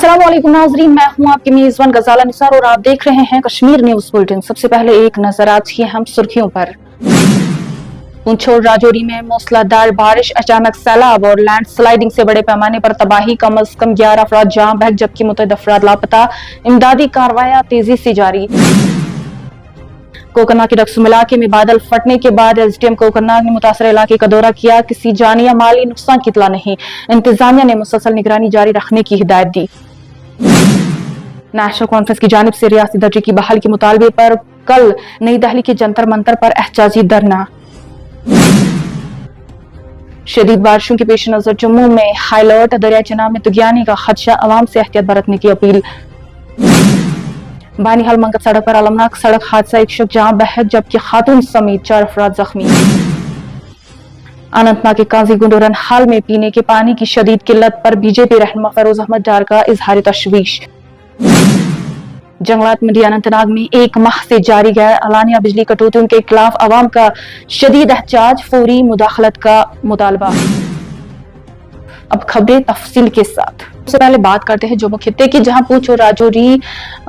अस्सलाम वालेकुम नाज़रीन, मैं हूं आपकी मेज़बान गजाला निसार और आप देख रहे हैं कश्मीर न्यूज़ बुलेटिन। सबसे पहले एक नजर आज की हम सुर्खियों पर। पुंछ और राजौरी में मूसलाधार बारिश, अचानक सैलाब और लैंड स्लाइडिंग से बड़े पैमाने पर तबाही, कम अज कम 11 अफराद जाँ बहक जबकि मुतअद्दिद अफराद लापता। इमदादी कार्रवाइयां तेजी से जारी। कोकरनाग के डक्सुम इलाके में बादल फटने के बाद एसडीएम कोकरनाग ने मुतासर इलाके का दौरा किया। किसी जानी या माली नुकसान की इत्तला नहीं। इंतजामिया ने मुसलसल निगरानी जारी रखने की हिदायत दी। नेशनल कॉन्फ्रेंस की जानिब से रियासती दर्जे की बहाली के मुतालबे पर कल नई दिल्ली के जंतर मंतर पर एहतजाजी धरना। शदीद बारिशों के पेश नजर जम्मू में हाई अलर्ट, दरिया चनाब में तुगयानी का खदशा, अवाम से एहतियात बरतने की अपील। बानीहाल मंगत सड़क पर अलमनाक सड़क हादसा, एक शख्स जाँ बहक जबकि खातून समेत 4 अफराद जख्मी। अनंतनाग के काजी गुंडोरन हाल में पीने के पानी की शदीद किल्लत पर बीजेपी रहनुमा फरोज अहमद डार का इजहार तशवीश। जंगलात मंडी अनंतनाग में 1 माह से जारी गैर अलानिया बिजली कटौतियों के खिलाफ अवाम का शदीद एहतजाज, फौरी मुदाखलत का मुतालबा। अब खबरें तफसील के साथ। सबसे पहले बात करते हैं जम्मू खित्ते की, जहां पुंछ और राजौरी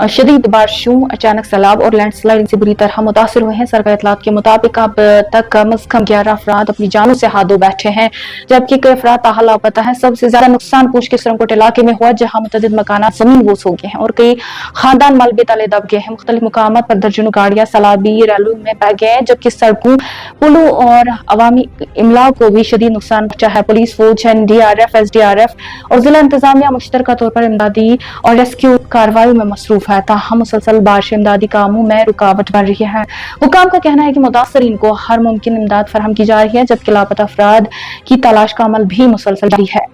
शदीद बारिशों, अचानक सैलाब और लैंडस्लाइडिंग से बुरी तरह मुतासर हुए हैं। सरकारी इत्तलात के मुताबिक अब तक कम अज कम 11 अफराद अपनी जानों से हाथ धो बैठे हैं जबकि कई अफराद ताहाल लापता है। सबसे ज्यादा नुकसान पुंछ के सरंकोट इलाके में हुआ, जहां मुतअद्दिद मकानात जमीन-बोस हो गए हैं और कई खानदान मलबे तले दब गए हैं। मुख्तलिफ मुकामात पर दर्जनों गाड़ियां सैलाबी रैलों में बह गए हैं जबकि सड़कों, पुलों और अवामी इमला को भी शदीद नुकसान पहुंचा है। पुलिस, फौज, एनडीआरएफ, एसडीआरएफ और जिला इंतजामिया मुश्तरका तौर पर इमदादी और रेस्क्यू कार्रवाई में मसरूफ है। ताहम मुसलसल बारिश इमदादी कामों में रुकावट बन रही है। हुकाम का कहना है कि मुतासरीन को हर मुमकिन इमदाद फराहम की जा रही है जबकि लापता अफराद की तलाश का अमल भी मुसलसल जारी है।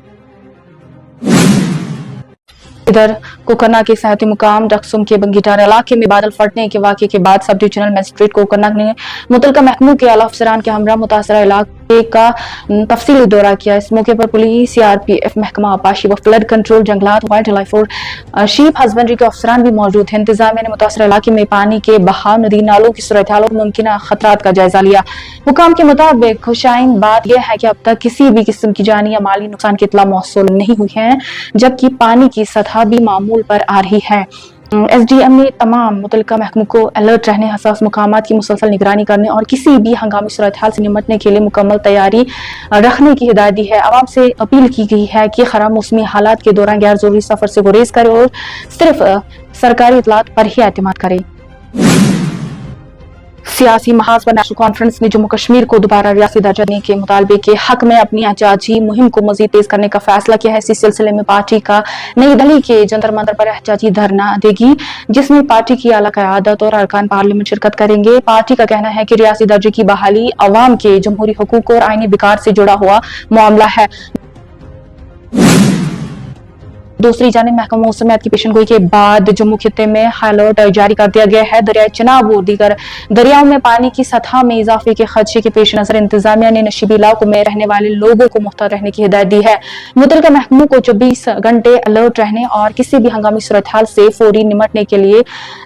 इधर कोकरनाग के सहती मुकाम डक्सुम के बंगीटार इलाके में बादल फटने के वाक़े के बाद सब डिविजनल मजिस्ट्रेट कोकरनाग ने मुतल्लिका महकमों के आला अफसरान के हमरा मुतासरा इलाके का तफसीली दौरा किया। इस मौके पर पुलिस, सीआरपीएफ, महकमा आपाशी व फ्लड कंट्रोल, जंगलात, वाइल्ड लाइफ और शीप हस्बेंड्री के अफसरान भी मौजूद हैं। इंतजामिया ने मुतासरा इलाके में पानी के बहाव, नदी नालों की सूरत हाल और मुमकिन खतरात का जायजा लिया। हुकाम के मुताबिक खुशाइन बात यह है कि अब तक किसी भी किस्म की जानी या माली नुकसान की इत्तला मौसूल नहीं हुई है जबकि पानी की सतह भी मामूल पर आ रही है। एसडीएम ने तमाम मुतल्लिका महकमों को अलर्ट रहने, हसास मुकामात की मुसलसल निगरानी करने और किसी भी हंगामी सूरत हाल से निपटने के लिए मुकम्मल तैयारी रखने की हिदायत दी है। आवाम से अपील की गई है कि खराब मौसमी हालात के दौरान गैर जरूरी सफर से गुरेज करे और सिर्फ सरकारी इत्तलात पर ही एतमाद करे। सियासी महाज पर नेशनल कॉन्फ्रेंस ने जम्मू कश्मीर को दोबारा रियासती दर्जा देने के मुतालबे के हक में अपनी एहतजाजी मुहिम को मजीद तेज करने का फैसला किया है। इसी सिलसिले में पार्टी का नई दिल्ली के जंतर मंतर पर एहतजाजी धरना देगी जिसमें पार्टी की आला क़यादत और अरकान पार्लियामेंट शिरकत करेंगे। पार्टी का कहना है कि रियासती दर्जे की बहाली अवाम के जमहूरी हुकूक और आईनी विकार से जुड़ा हुआ मामला है। दूसरी जानिब महकमा मौसमियात की पेशनगोई के बाद जम्मू खित्ते में हाई अलर्ट जारी कर दिया गया है। दरिया चनाब और दीगर दरियाओं में पानी की सतह में इजाफे के खदशे के पेश नजर इंतजामिया ने नशीबी इलाकों में रहने वाले लोगों को मुहतात रहने की हिदायत दी है। मुतल्लिका महकमों को 24 घंटे अलर्ट रहने और किसी भी हंगामी सूरत हाल से फौरी निपटने के लिए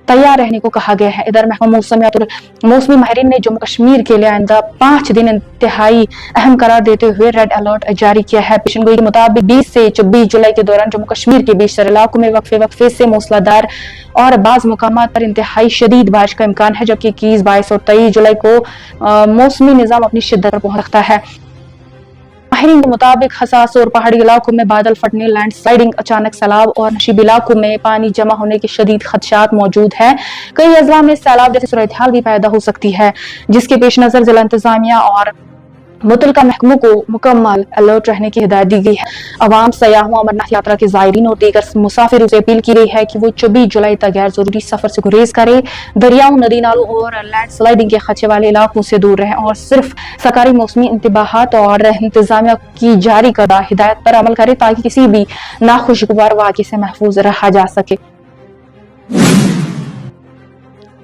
तैयार रहने को कहा गया है। इधर महकमा मौसमियात और मौसमी माहिरीन ने जम्मू कश्मीर के लिए आइंदा 5 दिन इंतहाई अहम करार देते हुए रेड अलर्ट जारी किया है। पेशनगोई के मुताबिक 20 से 24 जुलाई के दौरान जम्मू कश्मीर के बेशतर इलाकों में वक्फे से मूसलाधार और बाज मुकामात पर इंतहाई शदीद बारिश का इम्कान है जबकि 21, 22 और 23 जुलाई को मौसमी निजाम अपनी शिद्दत पर पहुंच सकता है। माहिरीन के मुताबिक हसास और पहाड़ी इलाकों में बादल फटने, लैंड स्लाइडिंग, अचानक सैलाब और नशीबी इलाकों में पानी जमा होने के शदीद खदशात मौजूद है। कई अजला में सैलाब जैसी सूरत हाल भी पैदा हो सकती है जिसके पेश नजर जिला इंतजामिया और मुतल्लिका महकमों को मुकम्मल अलर्ट रहने की हिदायत दी गई है। अवाम, सयाहों, अमरनाथ यात्रा के ज़ायरीन और दीगर मुसाफिरों से अपील की गई है कि वो 24 जुलाई तक गैर जरूरी सफर से गुरेज करें, दरियाओं, नदी नालों और लैंड स्लाइडिंग के खदशे वाले इलाकों से दूर रहें और सिर्फ सरकारी मौसमी इंतबाहात और इंतजामिया की जारी करदा हिदायत पर अमल करें ताकि किसी भी नाखुशगवार वाक़े से महफूज रहा जा सके।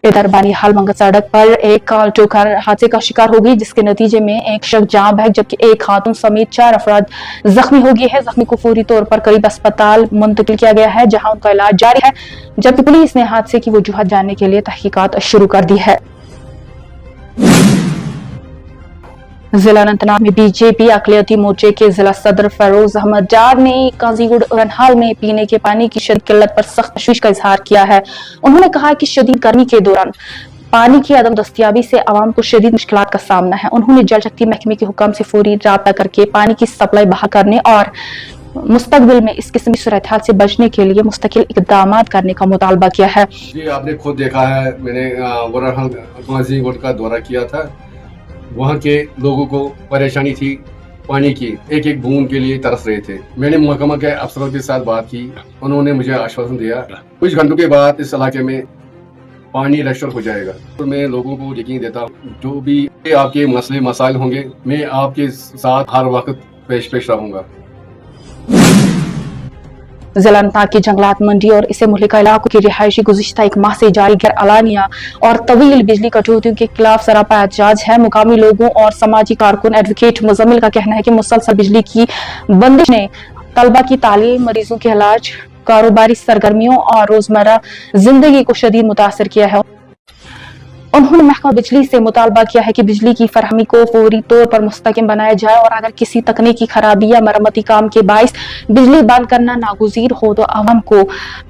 इधर बानीहाल मंगत सड़क पर एक कार ठोकर हादसे का शिकार हो गई जिसके नतीजे में एक शख्स जाँ बहक जबकि एक खातून समेत 4 अफराद जख्मी हो गए हैं। जख्मी को फौरी तौर पर करीब अस्पताल मुंतकिल किया गया है जहां उनका इलाज जारी है जबकि पुलिस ने हादसे की वजूहत जानने के लिए तहकीकात शुरू कर दी है। जिला अनंतनाग में बीजेपी अकलियती मोर्चे के जिला सदर फरोज अहमद डार ने काजीगुड़ रनहाल में पीने के पानी की शदीद किल्लत पर सख्त तशवीश का इजहार किया है। उन्होंने कहा कि शदीद गर्मी के दौरान पानी की अदम दस्तियाबी से आवाम को शदीद मुश्किलात का सामना है। उन्होंने जल शक्ति महकमे के हुक्म से फौरी राब्ता करके पानी की सप्लाई बहाल करने और मुस्तकबिल में इस किस्म की सूरत हाल से बचने के लिए मुस्तकिल इकदाम करने का मुतालबा किया है। जी आपने खुद देखा है, मैंने काजीगुड़ का दौरा किया था। वहाँ के लोगों को परेशानी थी, पानी की एक एक बूंद के लिए तरस रहे थे। मैंने महकमा के अफसरों के साथ बात की, उन्होंने मुझे आश्वासन दिया कुछ घंटों के बाद इस इलाके में पानी रेस्टोर हो जाएगा। तो मैं लोगों को यकीन देता हूँ जो भी आपके मसले मसाइल होंगे मैं आपके साथ हर वक्त पेश रहूँगा। जिला अनंतनाग की जंगलात मंडी और इसे मुहलिका इलाकों की रिहायशी गुज़िश्ता एक माह से जारी गैर अलानिया और तवील बिजली कटौतियों के खिलाफ सरापा एहतजाज है। मुकामी लोगों और समाजी कारकुन एडवोकेट मुजम्मिल का कहना है कि मुसलसल बिजली की बंदिश ने तलबा की तालीम, मरीजों के इलाज, कारोबारी सरगर्मियों और रोजमर्रा जिंदगी को शदीद मुतासर किया है। उन्होंने महकमा बिजली से मुतालबा किया है कि बिजली की फरहमी को फौरी तौर पर मुस्तकिम बनाया जाए और अगर किसी तकनीकी खराबी या मरम्मती काम के बाइस बिजली बंद करना नागुज़ीर हो तो आवाम को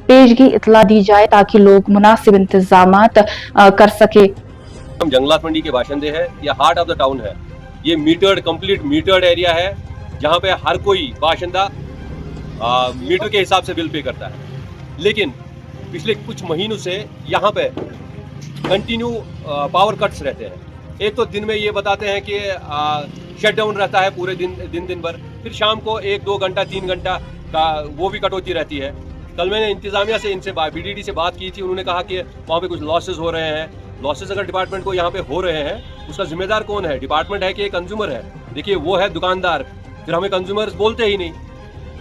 पेशगी इतला दी जाए ताकि लोग मुनासिब इंतजामात कर सके। हम जंगलात मंडी के बाशिंदे हैं, ये हार्ट ऑफ द टाउन है। ये कंप्लीट मीटर्ड एरिया है जहाँ पे हर कोई बाशिंदा मीटर के हिसाब से बिल पे करता है। लेकिन पिछले कुछ महीनों से यहाँ पे कंटिन्यू पावर कट्स रहते हैं। एक तो दिन में ये बताते हैं कि शट डाउन रहता है पूरे दिन भर, फिर शाम को 1-2 घंटा 3 घंटा का वो भी कटौती रहती है। कल मैंने इंतजामिया से इनसे BDD से बात की थी, उन्होंने कहा कि वहाँ पे कुछ लॉसेस हो रहे हैं। लॉसेस अगर डिपार्टमेंट को यहाँ पे हो रहे हैं उसका जिम्मेदार कौन है? डिपार्टमेंट है कि कंज्यूमर है? देखिए वो है दुकानदार, फिर हमें कंज्यूमर्स बोलते ही नहीं।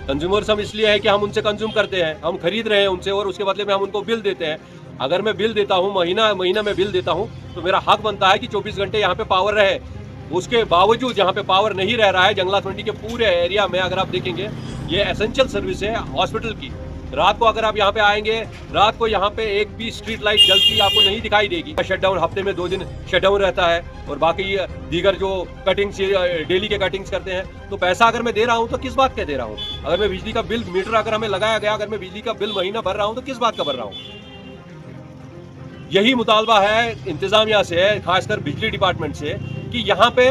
कंज्यूमर्स हम इसलिए है कि हम उनसे कंज्यूम करते हैं, हम खरीद रहे हैं उनसे और उसके बदले में हम उनको बिल देते हैं। अगर मैं बिल देता हूँ, महीना में बिल देता हूँ तो मेरा हक बनता है कि 24 घंटे यहाँ पे पावर रहे। उसके बावजूद यहाँ पे पावर नहीं रह रहा है। जंगलात मंडी के पूरे एरिया में अगर आप देखेंगे ये एसेंशियल सर्विस है हॉस्पिटल की। रात को अगर आप यहाँ पे आएंगे, रात को यहाँ पे एक भी स्ट्रीट लाइट जलती आपको नहीं दिखाई देगी। शटडाउन हफ्ते में 2 दिन शटडाउन रहता है और बाकी दीगर जो कटिंग्स डेली के कटिंग्स करते हैं। तो पैसा अगर मैं दे रहा हूँ तो किस बात का दे रहा हूँ? अगर मैं बिजली का बिल मीटर अगर हमें लगाया गया, अगर मैं बिजली का बिल महीना भर रहा हूँ तो किस बात का भर रहा हूँ? यही मुतालबा है इंतजामिया से, खासकर बिजली डिपार्टमेंट से, कि यहाँ पे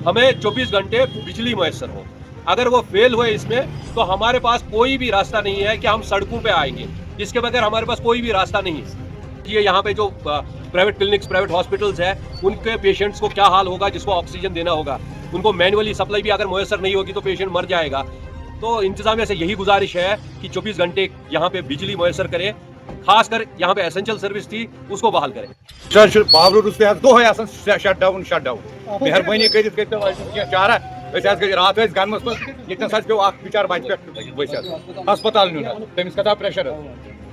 हमें 24 घंटे बिजली मुयस्सर हो। अगर वो फेल हुए इसमें तो हमारे पास कोई भी रास्ता नहीं है कि हम सड़कों पे आएंगे। इसके बगैर हमारे पास कोई भी रास्ता नहीं है। ये यहाँ पे जो प्राइवेट क्लिनिक्स, प्राइवेट हॉस्पिटल्स हैं, उनके पेशेंट्स को क्या हाल होगा जिसको ऑक्सीजन देना होगा। उनको मैनुअली सप्लाई भी अगर मुयस्सर नहीं होगी तो पेशेंट मर जाएगा। तो इंतजामिया से यही गुजारिश है कि 24 घंटे यहाँ पे बिजली मुयस्सर करे, खासकर यहाँ पे एसेंशियल सर्विस थी उसको बहाल करें। शट डाउन मेहरबानी चारा रात गनमस पे बिचार बच्चे पे हस्पताल नुन तमिस कथा प्रेशर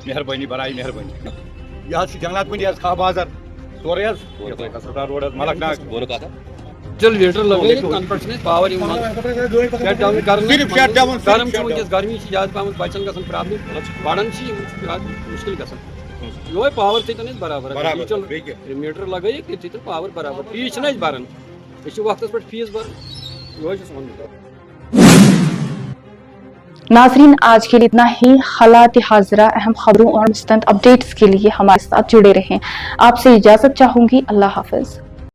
मेहरबानी बराई मेहरबानी। यह जंगलात मंडी खा बाजार सोरे रोड मलकनाग लीटर लगे पावर शट डाउन गरम गर्मी ज्यादा पहन बचन गसन प्रॉब्लम बड़न मुश्किल गसन यो पावर थी बराबर मीटर लगे तो पावर बराबर फीस बरान वक्त पे फीस बर नाजरीन आज के लिए इतना ही। हालात हाजिरा अहम खबरों और मुस्तंद अपडेट्स के लिए हमारे साथ जुड़े रहें। आपसे इजाजत चाहूंगी। अल्लाह हाफिज।